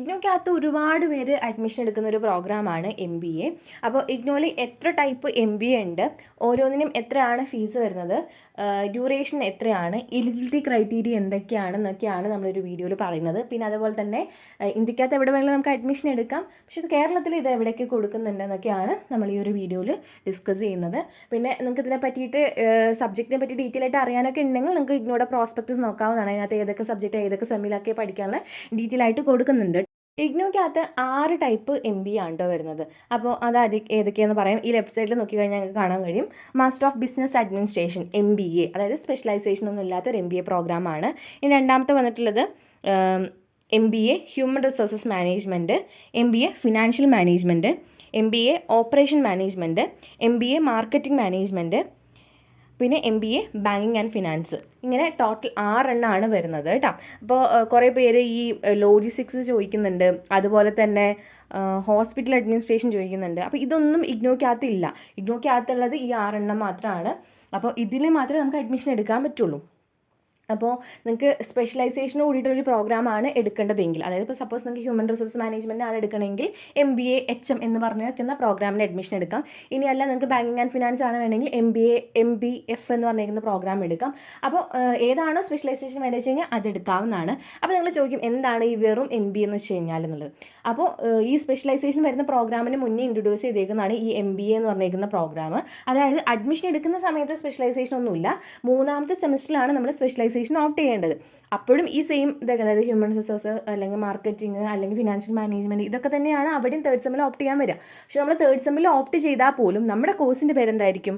ഇഗ്നോയ്ക്കകത്ത് ഒരുപാട് പേര് അഡ്മിഷൻ എടുക്കുന്ന ഒരു പ്രോഗ്രാമാണ് MBA. അപ്പോൾ ഇഗ്നോയിൽ എത്ര ടൈപ്പ് MBA ഉണ്ട്, ഓരോന്നിനും എത്രയാണ് ഫീസ് വരുന്നത്, ഡ്യൂറേഷൻ എത്രയാണ്, എലിജിബിലിറ്റി ക്രൈറ്റീരിയ എന്തൊക്കെയാണെന്നൊക്കെയാണ് നമ്മളൊരു വീഡിയോയിൽ പറയുന്നത്. പിന്നെ അതുപോലെ തന്നെ ഇന്ത്യക്കകത്ത് എവിടെ വേണമെങ്കിലും നമുക്ക് അഡ്മിഷൻ എടുക്കാം, പക്ഷേ കേരളത്തിൽ ഇത് എവിടെയൊക്കെ കൊടുക്കുന്നുണ്ടെന്നൊക്കെയാണ് നമ്മൾ ഈ ഒരു വീഡിയോയിൽ ഡിസ്കസ് ചെയ്യുന്നത്. പിന്നെ നിങ്ങൾക്ക് ഇതിനെ പറ്റിയിട്ട് സബ്ജക്റ്റിനെ പറ്റി ഡീറ്റെയിൽ ആയിട്ട് അറിയാനൊക്കെ ഉണ്ടെങ്കിൽ നിങ്ങൾക്ക് ഇഗ്നോയുടെ പ്രോസ്പെക്ടസ് നോക്കാവുന്നതാണ്. അതിനകത്ത് ഏതൊക്കെ സബ്ജക്റ്റ് ഏതൊക്കെ സെമ്മിലൊക്കെ പഠിക്കാനുള്ള ഡീറ്റെയിൽ ആയിട്ട് കൊടുക്കുന്നുണ്ട്. ഇഗ്നോയ്ക്കകത്ത് 6 ടൈപ്പ് MBA ആണ് കേട്ടോ വരുന്നത്. അപ്പോൾ അത് ഏതൊക്കെയാണെന്ന് പറയാം. ഈ ലെഫ്റ്റ് സൈഡിൽ നോക്കിക്കഴിഞ്ഞാൽ ഞങ്ങൾക്ക് കാണാൻ കഴിയും master of business administration MBA, അതായത് സ്പെഷ്യലൈസേഷൻ ഒന്നും ഇല്ലാത്തൊരു MBA പ്രോഗ്രാമാണ്. ഇനി രണ്ടാമത്തെ വന്നിട്ടുള്ളത് MBA human resources management, MBA financial management, MBA operation management, MBA marketing management, പിന്നെ MBA ബാങ്കിങ് ആൻഡ് ഫിനാൻസ്. ഇങ്ങനെ ടോട്ടൽ 6 എണ്ണമാണ് വരുന്നത് കേട്ടോ. അപ്പോൾ കുറേ പേര് ഈ ലോജിസ്റ്റിക്സ് ചോദിക്കുന്നുണ്ട്, അതുപോലെ തന്നെ ഹോസ്പിറ്റൽ അഡ്മിനിസ്ട്രേഷൻ ചോദിക്കുന്നുണ്ട്. അപ്പോൾ ഇതൊന്നും ഇഗ്നോയ്ക്കകത്തില്ല. ഇഗ്നോയ്ക്കകത്തുള്ളത് ഈ 6 എണ്ണം മാത്രമാണ്. അപ്പോൾ ഇതിൽ മാത്രമേ നമുക്ക് അഡ്മിഷൻ എടുക്കാൻ പറ്റുള്ളൂ. അപ്പോൾ നിങ്ങൾക്ക് സ്പെഷ്യലൈസേഷന് കൂടിയിട്ടൊരു പ്രോഗ്രാമാണ് എടുക്കേണ്ടതെങ്കിൽ, അതായത് ഇപ്പോൾ സപ്പോസ് നിങ്ങൾക്ക് ഹ്യൂമൻ റിസോഴ്സ് മാനേജ്മെൻറ്റ് ആണ് എടുക്കണമെങ്കിൽ MBA HM എന്ന് പറഞ്ഞിരിക്കുന്ന പ്രോഗ്രാമിന് അഡ്മിഷൻ എടുക്കാം. ഇനിയല്ല നിങ്ങൾക്ക് ബാങ്കിങ് ആൻഡ് ഫിനാൻസ് ആണ് വേണമെങ്കിൽ MBA MBF എന്ന് പറഞ്ഞിരിക്കുന്ന പ്രോഗ്രാം എടുക്കാം. അപ്പോൾ ഏതാണോ സ്പെഷ്യലൈസേഷൻ വേണ്ടത് വെച്ച് കഴിഞ്ഞാൽ അത് എടുക്കാവുന്നതാണ്. അപ്പോൾ നിങ്ങൾ ചോദിക്കും എന്താണ് ഈ വെറും MBA എന്ന് വെച്ച് കഴിഞ്ഞാൽ എന്നുള്ളത്. അപ്പോൾ ഈ സ്പെഷ്യലൈസേഷൻ വരുന്ന പ്രോഗ്രാമിന് മുന്നേ ഇൻട്രൊഡ്യൂസ് ചെയ്തേക്കുന്നതാണ് ഈ MBA എന്ന് പറഞ്ഞിരിക്കുന്ന പ്രോഗ്രാം. അതായത് അഡ്മിഷൻ എടുക്കുന്ന സമയത്ത് സ്പെഷ്യലൈസേഷൻ ഒന്നുമില്ല, 3ാമത്തെ സെമസ്റ്ററിലാണ് നമ്മൾ സ്പെഷ്യലൈസേഷൻ ഓപ്റ്റ് ചെയ്യേണ്ടത്. അപ്പോഴും ഈ സെയിം ഇതൊക്കെ, അതായത് ഹ്യൂമൻ റിസോഴ്സ് അല്ലെങ്കിൽ മാർക്കറ്റിംഗ് അല്ലെങ്കിൽ ഫിനാൻഷ്യൽ മാനേജ്മെൻറ്റ് ഇതൊക്കെ തന്നെയാണ് അവിടെയും 3rd സെമ്മിൽ ഓപ്റ്റ് ചെയ്യാൻ വരിക. പക്ഷെ നമ്മൾ 3rd സെമ്മിൽ ഓപ്റ്റ് ചെയ്താൽ പോലും നമ്മുടെ കോഴ്സിൻ്റെ പേരെന്തായിരിക്കും,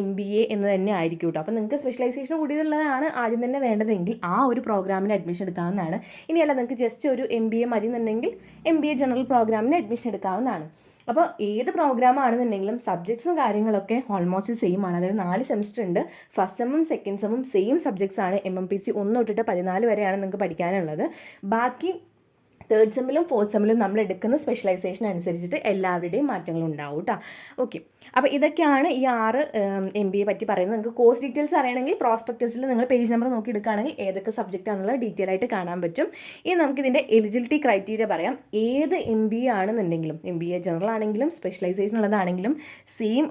MBA എന്ന് തന്നെ ആയിരിക്കും കേട്ടോ. അപ്പോൾ നിങ്ങൾക്ക് സ്പെഷ്യലൈസേഷൻ കൂടിയുള്ളതാണ് ആദ്യം തന്നെ വേണ്ടതെങ്കിൽ ആ ഒരു പ്രോഗ്രാമിന് അഡ്മിഷൻ എടുക്കാവുന്നതാണ്. ഇനിയല്ല നിങ്ങൾക്ക് ജസ്റ്റ് ഒരു MBA മതി എന്നുണ്ടെങ്കിൽ MBA ജനറൽ പ്രോഗ്രാമിന് അഡ്മിഷൻ എടുക്കാവുന്നതാണ്. അപ്പോൾ ഏത് പ്രോഗ്രാം ആണെന്നുണ്ടെങ്കിലും സബ്ജക്ട്സും കാര്യങ്ങളൊക്കെ ഓൾമോസ്റ്റ് സെയിം ആണ്. അതായത് 4 സെമസ്റ്റർ ഉണ്ട്. ഫസ്റ്റ് സെമ്മും സെക്കൻഡ് സെമ്മും സെയിം സബ്ജക്ട്സ് ആണ്. MMPC 1 തൊട്ടിട്ട് 14 വരെയാണ് നിങ്ങൾക്ക് പഠിക്കാനുള്ളത്. ബാക്കി 3rd സെമ്മിലും 4th സെമ്മിലും നമ്മൾ എടുക്കുന്ന സ്പെഷ്യലൈസേഷൻ അനുസരിച്ചിട്ട് എല്ലാവരുടെയും മാറ്റങ്ങൾ ഉണ്ടാവും കേട്ടോ. ഓക്കെ, അപ്പോൾ ഇതൊക്കെയാണ് ഈ 6 MBA പറ്റി പറയുന്നത്. നിങ്ങൾക്ക് കോഴ്സ് ഡീറ്റെയിൽസ് അറിയണമെങ്കിൽ പ്രോസ്പെക്ടസിൽ നിങ്ങൾ പേജ് നമ്പർ നോക്കി എടുക്കുകയാണെങ്കിൽ ഏതൊക്കെ സബ്ജക്റ്റ് ആണെന്നുള്ള ഡീറ്റെയിൽ ആയിട്ട് കാണാൻ പറ്റും. ഇനി നമുക്കിതിൻ്റെ എലിജിബിലിറ്റി ക്രൈറ്റീരിയ പറയാം. ഏത് MBA ആണെന്നുണ്ടെങ്കിലും, MBA ജനറൽ ആണെങ്കിലും സ്പെഷ്യലൈസേഷൻ ഉള്ളതാണെങ്കിലും സെയിം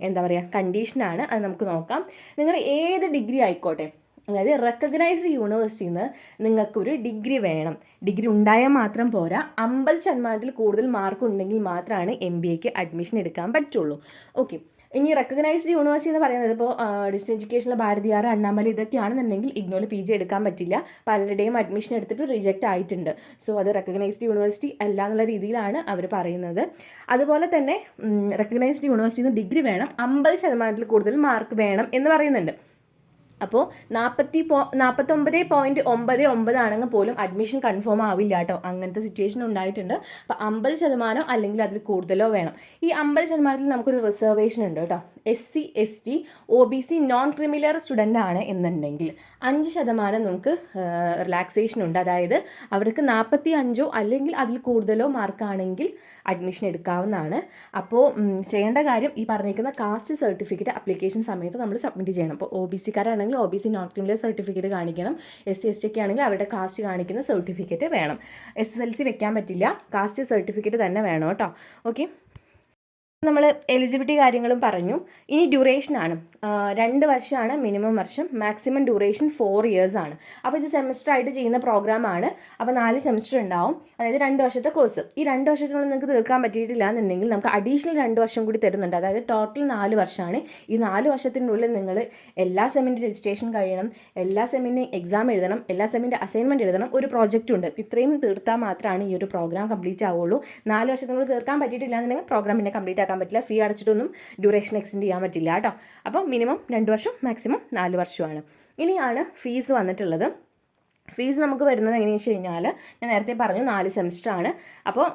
എന്താ പറയുക കണ്ടീഷനാണ്. അത് നമുക്ക് നോക്കാം. നിങ്ങൾ ഏത് ഡിഗ്രി ആയിക്കോട്ടെ, അതായത് റെക്കഗ്നൈസ്ഡ് യൂണിവേഴ്സിറ്റിയിൽ നിന്ന് നിങ്ങൾക്കൊരു ഡിഗ്രി വേണം. ഡിഗ്രി ഉണ്ടായാൽ മാത്രം പോരാ, 50% കൂടുതൽ മാർക്ക് ഉണ്ടെങ്കിൽ മാത്രമാണ് MBAക്ക് അഡ്മിഷൻ എടുക്കാൻ പറ്റുള്ളൂ. ഓക്കെ, ഇനി റെക്കഗ്നൈസ്ഡ് യൂണിവേഴ്സിറ്റി എന്ന് പറയുന്നത് ഇപ്പോൾ ഡിസ്റ്റൻസ് എഡ്യൂക്കേഷനിലെ ഭാരതിയാർ, അണ്ണാമലൈ ഇതൊക്കെയാണെന്നുണ്ടെങ്കിൽ ഇഗ്നോയിൽ PG എടുക്കാൻ പറ്റില്ല. പലരുടെയും അഡ്മിഷൻ എടുത്തിട്ട് റിജക്റ്റ് ആയിട്ടുണ്ട്. സോ അത് റെക്കഗ്നൈസ്ഡ് യൂണിവേഴ്സിറ്റി അല്ല എന്നുള്ള രീതിയിലാണ് അവർ പറയുന്നത്. അതുപോലെ തന്നെ റെക്കഗ്നൈസ്ഡ് യൂണിവേഴ്സിറ്റിയിൽ നിന്ന് ഡിഗ്രി വേണം, 50% കൂടുതൽ മാർക്ക് വേണം എന്ന് പറയുന്നുണ്ട്. അപ്പോൾ 49.99 ആണെങ്കിൽ പോലും അഡ്മിഷൻ കൺഫേം ആവില്ല കേട്ടോ. അങ്ങനത്തെ സിറ്റുവേഷൻ ഉണ്ടായിട്ടുണ്ട്. അപ്പോൾ 50% അല്ലെങ്കിൽ അതിൽ കൂടുതലോ വേണം. ഈ 50% നമുക്കൊരു റിസർവേഷൻ ഉണ്ട് കേട്ടോ. SC ST OBC non criminal student ആണ് എന്നുണ്ടെങ്കിൽ 5% നമുക്ക് റിലാക്സേഷൻ ഉണ്ട്. അതായത് അവർക്ക് 45 അല്ലെങ്കിൽ അതിൽ കൂടുതലോ മാർക്കാണെങ്കിൽ അഡ്മിഷൻ എടുക്കാവുന്നതാണ്. അപ്പോൾ ചെയ്യേണ്ട കാര്യം ഈ പറഞ്ഞിരിക്കുന്ന കാസ്റ്റ് സർട്ടിഫിക്കറ്റ് അപ്ലിക്കേഷൻ സമയത്ത് നമ്മൾ സബ്മിറ്റ് ചെയ്യണം. അപ്പോൾ OBCക്കാരാണെങ്കിൽ OBC നോൺ ക്രിമിനൽ സർട്ടിഫിക്കറ്റ് കാണിക്കണം. SC ST ഒക്കെ ആണെങ്കിൽ അവരുടെ കാസ്റ്റ് കാണിക്കുന്ന സർട്ടിഫിക്കറ്റ് വേണം. SSLC വെക്കാൻ പറ്റില്ല, കാസ്റ്റ് സർട്ടിഫിക്കറ്റ് തന്നെ വേണം കേട്ടോ. ഓക്കെ, നമ്മൾ എലിജിബിലിറ്റി കാര്യങ്ങളും പറഞ്ഞു. ഇനി ഡ്യൂറേഷനാണ്. 2 വർഷമാണ് മിനിമം വർഷം, മാക്സിമം ഡ്യൂറേഷൻ 4 ഇയേഴ്സ് ആണ്. അപ്പോൾ ഇത് സെമസ്റ്റർ ആയിട്ട് ചെയ്യുന്ന പ്രോഗ്രാമാണ്. അപ്പോൾ 4 സെമസ്റ്റർ ഉണ്ടാവും, അതായത് 2 വർഷത്തെ കോഴ്സ്. ഈ 2 വർഷത്തിനുള്ളിൽ നിങ്ങൾക്ക് തീർക്കാൻ പറ്റിയിട്ടില്ല എന്നുണ്ടെങ്കിൽ നമുക്ക് അഡീഷണൽ 2 വർഷം കൂടി തരുന്നുണ്ട്. അതായത് ടോട്ടൽ 4 വർഷമാണ്. ഈ 4 വർഷത്തിനുള്ളിൽ നിങ്ങൾ എല്ലാ സെമ്മിൻ്റെ രജിസ്ട്രേഷൻ കഴിയണം, എല്ലാ സെമ്മിൻ്റെയും എക്സാം എഴുതണം, എല്ലാ സെമ്മിൻ്റെ അസൈൻമെൻറ്റ് എഴുതണം, ഒരു പ്രോജക്റ്റ് ഉണ്ട്. ഇത്രയും തീർത്താൽ മാത്രമാണ് ഈ ഒരു പ്രോഗ്രാം കംപ്ലീറ്റ് ആവുള്ളൂ. 4 വർഷത്തിനുള്ളിൽ തീർക്കാൻ പറ്റിയിട്ടില്ല എന്നുണ്ടെങ്കിൽ പ്രോഗ്രാം പിന്നെ കംപ്ലീറ്റ് ആക്കാൻ പറ്റില്ല. ഫീ അടച്ചിട്ടൊന്നും ഡ്യൂറേഷൻ എക്സ്റ്റെൻഡ് ചെയ്യാൻ പറ്റില്ല കേട്ടോ. അപ്പോൾ മിനിമം 2 വർഷം, മാക്സിമം 4 വർഷമാണ്. ഇനിയാണ് ഫീസ് വന്നിട്ടുള്ളത്. ഫീസ് നമുക്ക് വരുന്നത് എങ്ങനെയാണെന്ന് വെച്ച് കഴിഞ്ഞാൽ ഞാൻ നേരത്തെ പറഞ്ഞു 4 സെമസ്റ്റർ ആണ്. അപ്പോൾ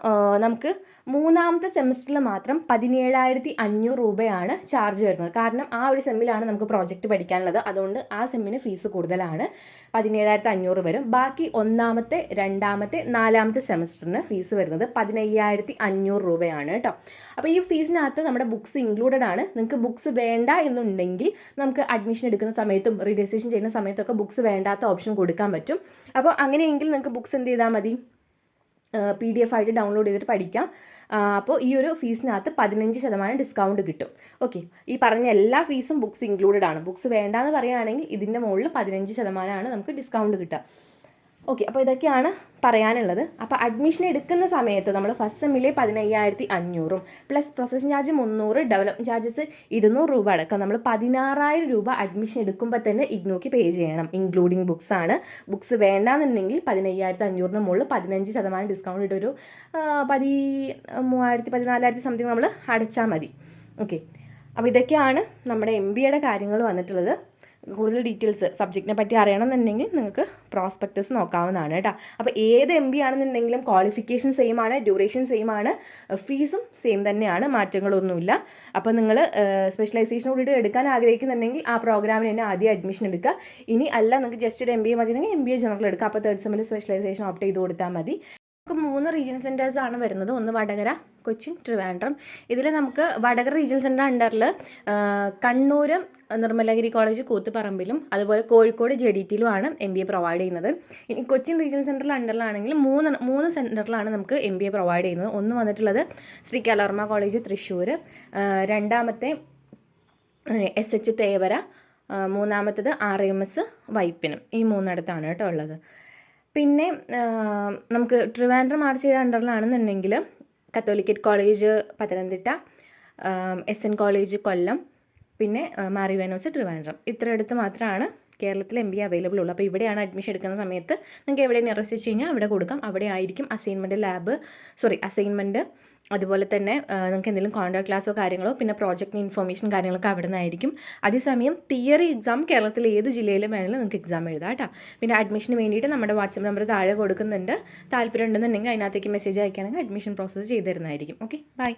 നമുക്ക് 3ാമത്തെ സെമസ്റ്ററിൽ മാത്രം 17,500 രൂപയാണ് ചാർജ് വരുന്നത്. കാരണം ആ ഒരു സെമ്മിലാണ് നമുക്ക് പ്രോജക്റ്റ് പഠിക്കാനുള്ളത്. അതുകൊണ്ട് ആ സെമ്മിന് ഫീസ് കൂടുതലാണ്, 17,500 വരും. ബാക്കി 1ാമത്തെ 2ാമത്തെ 4ാമത്തെ സെമസ്റ്ററിന് ഫീസ് വരുന്നത് 15,500 രൂപയാണ് കേട്ടോ. അപ്പോൾ ഈ ഫീസിനകത്ത് നമ്മുടെ ബുക്സ് ഇൻക്ലൂഡഡ് ആണ്. നിങ്ങൾക്ക് ബുക്സ് വേണ്ട എന്നുണ്ടെങ്കിൽ നമുക്ക് അഡ്മിഷൻ എടുക്കുന്ന സമയത്തും രജിസ്ട്രേഷൻ ചെയ്യുന്ന സമയത്തൊക്കെ ബുക്സ് വേണ്ടാത്ത ഓപ്ഷൻ കൊടുക്കാൻ പറ്റും. അപ്പോൾ അങ്ങനെയെങ്കിൽ നിങ്ങൾക്ക് ബുക്സ് എന്ത് ചെയ്താൽ മതി, PDF ആയിട്ട് ഡൗൺലോഡ് ചെയ്തിട്ട് പഠിക്കാം. അപ്പോൾ ഈ ഒരു ഫീസിനകത്ത് 15% ഡിസ്കൗണ്ട് കിട്ടും. ഓക്കെ, ഈ പറഞ്ഞ എല്ലാ ഫീസും ബുക്സ് ഇൻക്ലൂഡഡ് ആണ്. ബുക്സ് വേണ്ടാന്ന് പറയുകയാണെങ്കിൽ ഇതിൻ്റെ മുകളിൽ 15% നമുക്ക് ഡിസ്കൗണ്ട് കിട്ടുക. ഓക്കെ, അപ്പോൾ ഇതൊക്കെയാണ് പറയാനുള്ളത്. അപ്പോൾ അഡ്മിഷൻ എടുക്കുന്ന സമയത്ത് നമ്മൾ ഫസ്റ്റ് സെമ്മിലെ 15,500 plus processing charge 300, development charges 200 രൂപ അടക്കം നമ്മൾ 16,000 രൂപ അഡ്മിഷൻ എടുക്കുമ്പോൾ തന്നെ ഇഗ്നോയ്ക്ക് പേ ചെയ്യണം, ഇൻക്ലൂഡിങ് ബുക്സ് ആണ്. ബുക്സ് വേണ്ടാന്നുണ്ടെങ്കിൽ 15,500 മുകളിൽ 15% ഡിസ്കൗണ്ട് ഇട്ടൊരു 13,000 14,000 സംതിങ് നമ്മൾ അടച്ചാൽ മതി. ഓക്കെ, അപ്പോൾ ഇതൊക്കെയാണ് നമ്മുടെ MBAയുടെ കാര്യങ്ങൾ വന്നിട്ടുള്ളത്. കൂടുതൽ ഡീറ്റെയിൽസ് സബ്ജക്റ്റിനെ പറ്റി അറിയണമെന്നുണ്ടെങ്കിൽ നിങ്ങൾക്ക് പ്രോസ്പെക്ടസ് നോക്കാവുന്നതാണ് കേട്ടോ. അപ്പോൾ ഏത് MBA ആണെന്നുണ്ടെങ്കിലും ക്വാളിഫിക്കേഷൻ സെയിം ആണ്, ഡ്യൂറേഷൻ സെയിം ആണ്, ഫീസും സെയിം തന്നെയാണ്, മാറ്റങ്ങളൊന്നുമില്ല. അപ്പോൾ നിങ്ങൾ സ്പെഷ്യലൈസേഷൻ കൂടിയിട്ട് എടുക്കാൻ ആഗ്രഹിക്കുന്നുണ്ടെങ്കിൽ ആ പ്രോഗ്രാമിന് തന്നെ ആദ്യം അഡ്മിഷൻ എടുക്കുക. ഇനി അല്ല നിങ്ങൾക്ക് ജസ്റ്റ് ഒരു MBA മതിയെങ്കിൽ MBA ജനറൽ എടുക്കുക. അപ്പോൾ തേർഡ് സെമ്മിൽ സ്പെഷ്യലൈസേഷൻ ഓപ്റ്റ് ചെയ്ത് കൊടുത്താൽ മതി. നമുക്ക് 3 റീജിയണൽ സെൻറ്റേഴ്സ് ആണ് വരുന്നത്. ഒന്ന് വടകര, കൊച്ചിൻ, ട്രിവാൻഡ്രം. ഇതിൽ നമുക്ക് വടകര റീജിയണൽ സെൻറ്റർ അണ്ടറിൽ കണ്ണൂർ നിർമ്മലഗിരി കോളേജ് കൂത്തുപറമ്പിലും അതുപോലെ കോഴിക്കോട് JDTയിലുമാണ് MBA പ്രൊവൈഡ് ചെയ്യുന്നത്. ഇനി കൊച്ചിൻ റീജിയണൽ സെൻറ്ററിൽ അണ്ടറിലാണെങ്കിൽ മൂന്ന് സെൻറ്ററിലാണ് നമുക്ക് MBA പ്രൊവൈഡ് ചെയ്യുന്നത്. ഒന്ന് വന്നിട്ടുള്ളത് ശ്രീ കേരളവർമ്മ കോളേജ് തൃശ്ശൂർ, രണ്ടാമത്തെ SH തേവര, മൂന്നാമത്തത് RMS വൈപ്പിനും. ഈ 3 കേട്ടോ ഉള്ളത്. പിന്നെ നമുക്ക് ട്രിവാൻഡ്രം RCയുടെ അണ്ടറിലാണെന്നുണ്ടെങ്കിൽ catholicate college Pathanamthitta, SN college Kollam, പിന്നെ മാറി വാനോസ് ട്രിവാൻഡ്രം. ഇത്രയിടത്ത് മാത്രമാണ് കേരളത്തിൽ MBA അവൈലബിൾ ഉള്ളൂ. അപ്പോൾ ഇവിടെയാണ് അഡ്മിഷൻ എടുക്കുന്ന സമയത്ത് നിങ്ങൾക്ക് എവിടെ നിയറസ്റ്റ് വെച്ച് കഴിഞ്ഞാൽ അവിടെ കൊടുക്കാം. അവിടെ ആയിരിക്കും അസൈൻമെൻറ്റ് അതുപോലെ തന്നെ നിങ്ങൾക്ക് എന്തെങ്കിലും കോൺടാക്ട് ക്ലാസ്സോ കാര്യങ്ങളോ പിന്നെ പ്രോജക്റ്റിന് ഇൻഫോർമേഷൻ കാര്യങ്ങളൊക്കെ അവിടെ നിന്നായിരിക്കും. അതേസമയം തിയറി എക്സാം കേരളത്തിൽ ഏത് ജില്ലയിലും വേണമെങ്കിലും നിങ്ങൾക്ക് എക്സാം എഴുതാം കേട്ടോ. പിന്നെ അഡ്മിഷന് വേണ്ടിയിട്ട് നമ്മുടെ വാട്സപ്പ് നമ്പർ താഴെ കൊടുക്കുന്നുണ്ട്. താല്പര്യം ഉണ്ടെന്നുണ്ടെങ്കിൽ അതിനകത്തേക്ക് മെസ്സേജ് അയക്കുകയാണെങ്കിൽ അഡ്മിഷൻ പ്രോസസ്സ് ചെയ്ത് തരുന്നതായിരിക്കും. Okay, by.